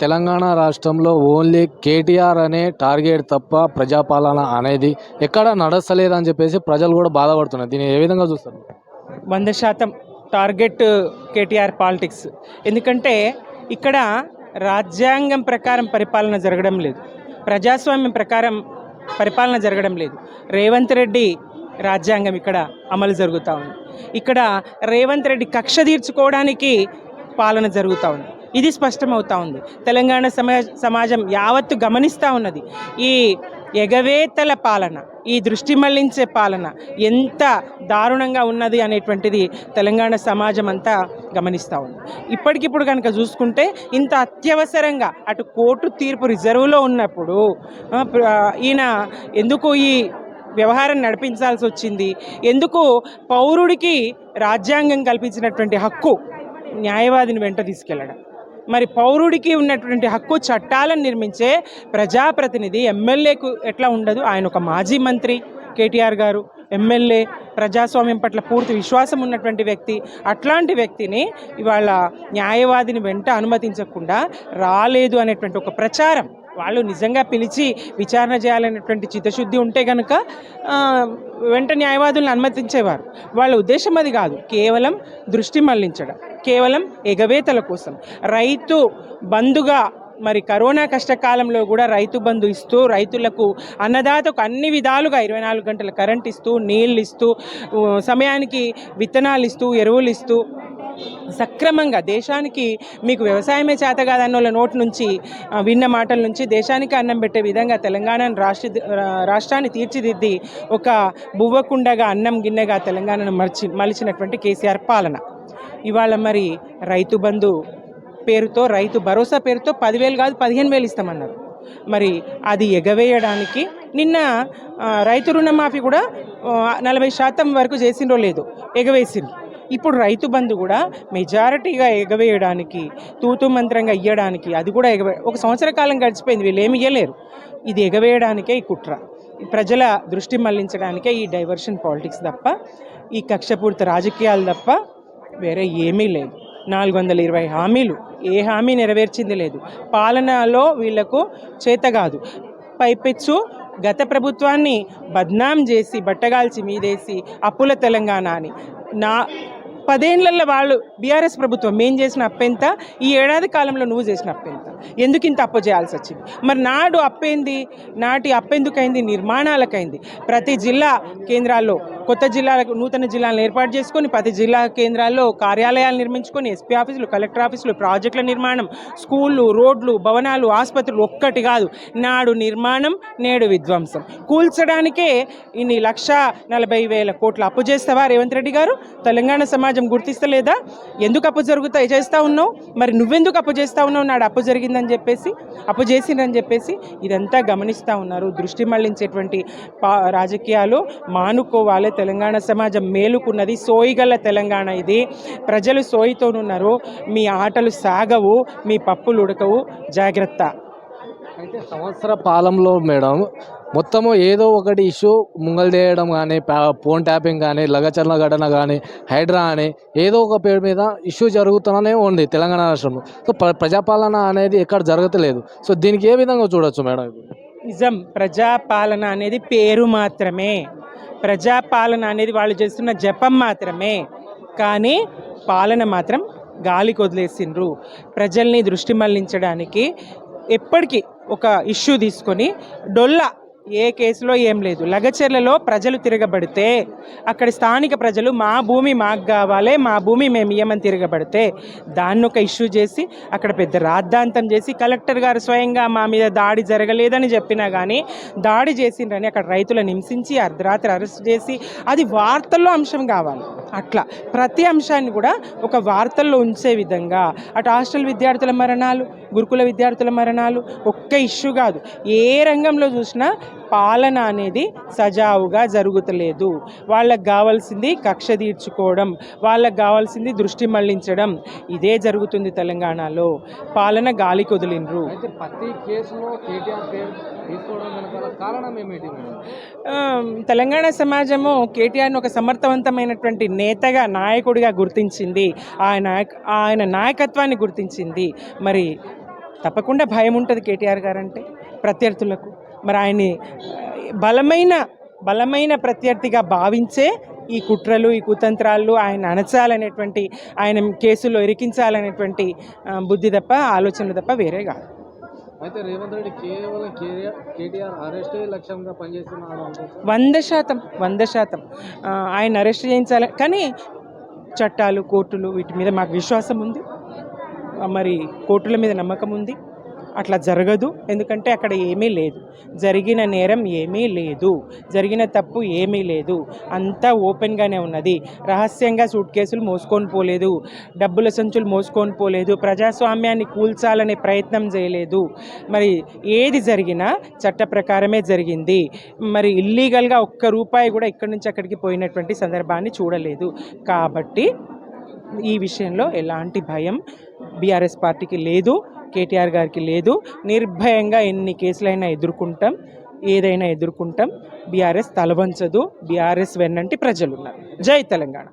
తెలంగాణ రాష్ట్రంలో ఓన్లీ కేటీఆర్ అనే టార్గెట్ తప్ప ప్రజాపాలన అనేది ఎక్కడ నడస్తలేదని చెప్పేసి ప్రజలు కూడా బాధపడుతున్నారు. దీన్ని ఏ విధంగా చూస్తారు? 100% టార్గెట్ కేటీఆర్ పాలిటిక్స్. ఎందుకంటే ఇక్కడ రాజ్యాంగం ప్రకారం పరిపాలన జరగడం లేదు, ప్రజాస్వామ్యం ప్రకారం పరిపాలన జరగడం లేదు. రేవంత్ రెడ్డి రాజ్యాంగం ఇక్కడ అమలు జరుగుతూ ఉంది. ఇక్కడ రేవంత్ రెడ్డి కక్ష తీర్చుకోవడానికి పాలన జరుగుతూ ఉంది. ఇది స్పష్టమవుతూ ఉంది. తెలంగాణ సమాజం యావత్తు గమనిస్తూ ఉన్నది. ఈ ఎగవేతల పాలన, ఈ దృష్టి మళ్లించే పాలన ఎంత దారుణంగా ఉన్నది అనేటువంటిది తెలంగాణ సమాజం అంతా గమనిస్తూ ఉంది. ఇప్పటికిప్పుడు కనుక చూసుకుంటే ఇంత అత్యవసరంగా అటు కోర్టు తీర్పు రిజర్వ్లో ఉన్నప్పుడు ఈయన ఎందుకు ఈ వ్యవహారం నడిపించాల్సి వచ్చింది? ఎందుకు పౌరుడికి రాజ్యాంగం కల్పించినటువంటి హక్కు న్యాయవాదిని వెంట తీసుకెళ్ళడం? మరి పౌరుడికి ఉన్నటువంటి హక్కు చట్టాలను నిర్మించే ప్రజాప్రతినిధి ఎమ్మెల్యేకు ఎట్లా ఉండదు? ఆయన ఒక మాజీ మంత్రి కేటీఆర్ గారు, ఎమ్మెల్యే, ప్రజాస్వామ్యం పట్ల పూర్తి విశ్వాసం ఉన్నటువంటి వ్యక్తి. అట్లాంటి వ్యక్తిని ఇవాళ న్యాయవాదిని వెంట అనుమతించకుండా రాలేదు అనేటువంటి ఒక ప్రచారం. వాళ్ళు నిజంగా పిలిచి విచారణ చేయాలనేటువంటి చిత్తశుద్ధి ఉంటే కనుక వెంట న్యాయవాదులను అనుమతించేవారు. వాళ్ళ ఉద్దేశం అది కాదు, కేవలం దృష్టి మళ్లించడం, కేవలం ఎగవేతల కోసం. రైతు బంధుగా మరి కరోనా కష్టకాలంలో కూడా రైతు బంధు ఇస్తూ, రైతులకు అన్నదాతకు అన్ని విధాలుగా 24 గంటల కరెంట్ ఇస్తూ, నీళ్ళు ఇస్తూ, సమయానికి విత్తనాలు ఇస్తూ, ఎరువులు ఇస్తూ, సక్రమంగా దేశానికి మీకు వ్యవసాయమే చేత కాదన్నోళ్ళ నోటి నుంచి విన్న మాటల నుంచి దేశానికి అన్నం పెట్టే విధంగా తెలంగాణను రాష్ట్రాన్ని తీర్చిదిద్ది ఒక బువ్వకుండగా అన్నం గిన్నెగా తెలంగాణను మలిచినటువంటి కేసీఆర్ పాలన. ఇవాళ మరి రైతు బంధు పేరుతో, రైతు భరోసా పేరుతో 10,000 కాదు 15,000 ఇస్తామన్నారు. మరి అది ఎగవేయడానికి నిన్న రైతు రుణమాఫీ కూడా 40% వరకు చేసిండ్రో లేదో ఎగవేసిండ్రు. ఇప్పుడు రైతు బంధు కూడా మెజారిటీగా ఎగవేయడానికి, తూతు మంత్రంగా ఇవ్వడానికి, అది కూడా ఒక సంవత్సర కాలం గడిచిపోయింది, వీళ్ళు ఏమి ఇవ్వలేరు. ఇది ఎగవేయడానికే ఈ కుట్ర, ప్రజల దృష్టి మళ్లించడానికే ఈ డైవర్షన్ పాలిటిక్స్ తప్ప, ఈ కక్షపూరిత రాజకీయాలు తప్ప వేరే ఏమీ లేదు. 420 హామీలు, ఏ హామీ నెరవేర్చింది లేదు. పాలనలో వీళ్లకు చేత కాదు. పైపెచ్చు గత ప్రభుత్వాన్ని బద్నాం చేసి, బట్టగాల్చి మీదేసి అప్పుల తెలంగాణ అని 10 ఏళ్లలో వాళ్ళు బీఆర్ఎస్ ప్రభుత్వం మేం చేసిన అప్పెంత, ఈ ఏడాది కాలంలో నువ్వు చేసిన అప్పెంత, ఎందుకు ఇంత అప్పు చేయాల్సి వచ్చింది? మరి నాడు అప్పేంది? నాటి అప్పెందుకైంది? నిర్మాణాలకైంది. ప్రతి జిల్లా కేంద్రాల్లో కొత్త జిల్లాలకు, నూతన జిల్లాలను ఏర్పాటు చేసుకొని ప్రతి జిల్లా కేంద్రాల్లో కార్యాలయాలు నిర్మించుకొని, ఎస్పీ ఆఫీసులు, కలెక్టర్ ఆఫీసులు, ప్రాజెక్టుల నిర్మాణం, స్కూళ్ళు, రోడ్లు, భవనాలు, ఆసుపత్రులు ఒక్కటి కాదు. నాడు నిర్మాణం, నేడు విధ్వంసం. కూల్చడానికే ఇన్ని 1,40,000 కోట్ల అప్పు చేస్తావా రేవంత్ రెడ్డి గారు? తెలంగాణ సమాజం గుర్తిస్తలేదా? ఎందుకు అప్పు చేస్తూ ఉన్నావు? మరి నువ్వెందుకు అప్పు చేస్తూ ఉన్నావు? నాడు అప్పు జరిగిందని చెప్పేసి, అప్పు చేసిందని చెప్పేసి ఇదంతా గమనిస్తూ ఉన్నారు. దృష్టి మళ్లించేటువంటి రాజకీయాలు మానుకోవాలి. తెలంగాణ సమాజం మేలుకున్నది. సోయిగల తెలంగాణ ఇది. ప్రజలు సోయితోనున్నారు. మీ ఆటలు సాగవు, మీ పప్పులు ఉడకవు, జాగ్రత్త. అయితే సంవత్సర పాలనలో మేడం మొత్తము ఏదో ఒకటి ఇష్యూ ముంగల్దేయడం కానీ, ఫోన్ ట్యాపింగ్ కానీ, లగచర్ల ఘటన కానీ, హైడ్రా అని ఏదో ఒక పేరు మీద ఇష్యూ జరుగుతూనే ఉంది తెలంగాణ రాష్ట్రంలో. సో ప్రజాపాలన అనేది ఎక్కడ జరగట్లేదు. సో దీనికి ఏ విధంగా చూడొచ్చు మేడం? నిజం, ప్రజాపాలన అనేది పేరు మాత్రమే. ప్రజాపాలన అనేది వాళ్ళు చేస్తున్న జపం మాత్రమే. కానీ పాలన మాత్రం గాలికి వదిలేసిండ్రు. ప్రజల్ని దృష్టి మళ్లించడానికి ఎప్పటికీ ఒక ఇష్యూ తీసుకొని డొల్లా, ఏ కేసులో ఏం లేదు. లగచెర్లలో ప్రజలు తిరగబడితే అక్కడ స్థానిక ప్రజలు మా భూమి మాకు కావాలి, మా భూమి మేము ఇయ్యమని తిరగబడితే దాన్ని ఒక ఇష్యూ చేసి అక్కడ పెద్ద రాద్ధాంతం చేసి కలెక్టర్ గారు స్వయంగా మా మీద దాడి జరగలేదని చెప్పినా కానీ దాడి చేసిండ్రని అక్కడ రైతులను హింసించి అర్ధరాత్రి అరెస్ట్ చేసి అది వార్తల్లో అంశం కావాలి. అట్లా ప్రతి అంశాన్ని కూడా ఒక వార్తల్లో ఉంచే విధంగా, అటు హాస్టల్ విద్యార్థుల మరణాలు, గురుకుల విద్యార్థుల మరణాలు ఒక్క ఇష్యూ కాదు. ఏ రంగంలో చూసినా పాలన అనేది సజావుగా జరుగుతలేదు. వాళ్ళకు కావాల్సింది కక్ష తీర్చుకోవడం, వాళ్ళకు కావాల్సింది దృష్టి మళ్లించడం, ఇదే జరుగుతుంది తెలంగాణలో. పాలన గాలికి వదిలిండ్రు. తెలంగాణ సమాజము కేటీఆర్ని ఒక సమర్థవంతమైనటువంటి నేతగా, నాయకుడిగా గుర్తించింది. ఆయన నాయకత్వాన్ని గుర్తించింది. మరి తప్పకుండా భయం ఉంటుంది కేటీఆర్ గారు అంటే ప్రత్యర్థులకు. మరి ఆయన్ని బలమైన ప్రత్యర్థిగా భావించే ఈ కుట్రలు, ఈ కుతంత్రాలు ఆయన అణచాలనేటువంటి, ఆయన కేసుల్లో ఇరికించాలనేటువంటి బుద్ధి తప్ప, ఆలోచనలు తప్ప వేరే కాదు. అయితే రేవంత్ రెడ్డి కేవలం కేటీఆర్ అరెస్టే లక్ష్యంగా పనిచేస్తున్నాడు అనుకుంటున్నారు. 100% ఆయన అరెస్ట్ చేయించాలి. కానీ చట్టాలు, కోర్టులు వీటి మీద మాకు విశ్వాసం ఉంది. మరి కోర్టుల మీద నమ్మకం ఉంది. అట్లా జరగదు. ఎందుకంటే అక్కడ ఏమీ లేదు, జరిగిన నేరం ఏమీ లేదు, జరిగిన తప్పు ఏమీ లేదు, అంతా ఓపెన్గానే ఉన్నది. రహస్యంగా సూట్ కేసులు మోసుకొని పోలేదు, డబ్బుల సంచులు మోసుకొని పోలేదు, ప్రజాస్వామ్యాన్ని కూల్చాలనే ప్రయత్నం చేయలేదు. మరి ఏది జరిగినా చట్ట ప్రకారమే జరిగింది. మరి ఇల్లీగల్గా ఒక్క రూపాయి కూడా ఇక్కడి నుంచి అక్కడికి పోయినటువంటి సందర్భాన్ని చూడలేదు. కాబట్టి ఈ విషయంలో ఎలాంటి భయం బీఆర్ఎస్ పార్టీకి లేదు, కేటీఆర్ గారికి లేదు. నిర్భయంగా ఎన్ని కేసులైనా ఎదుర్కొంటాం, ఏదైనా ఎదుర్కొంటాం. బీఆర్ఎస్ తలవంచదు. బీఆర్ఎస్ వెన్నంటి ప్రజలు ఉన్నారు. జై తెలంగాణ.